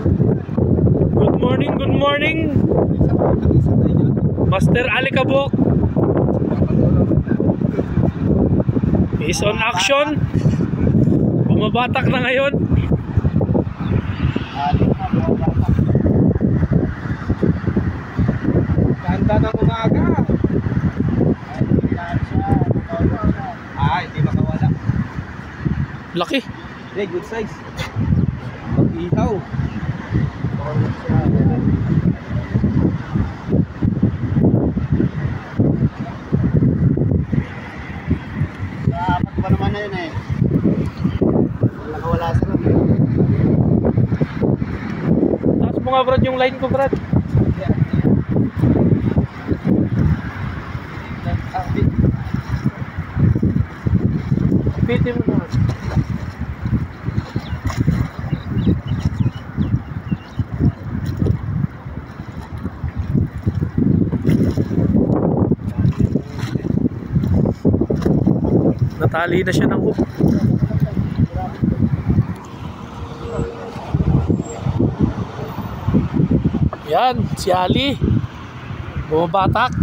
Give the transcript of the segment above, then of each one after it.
Good morning, good morning. Master Alikabok is on action. Bumabatak na ngayon. Ganda ng umaga. Hindi makawala. Laki. Hey, good size. Pag-ihaw. Dapat pa naman na yun eh. Nakawala sila. Taas mo nga Brad yung line ko Brad. Piti mo na. Natali na siya ng hook. Yan, si Ali bumabatak.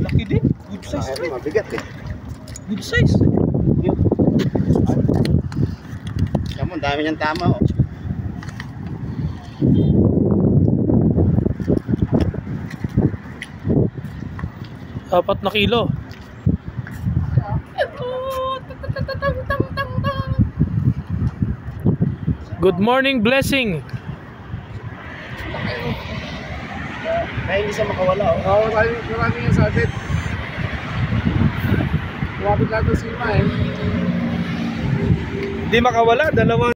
Laki din, good size. Mabigat eh. Good size. Kamu, dami niyang tama oh. 4 na kilo. Good morning, blessing. Kaya hindi siya makawala oh. Oo, marami yung sabit. Lumapit lahat ng sima eh. Hindi makawala, dalawa.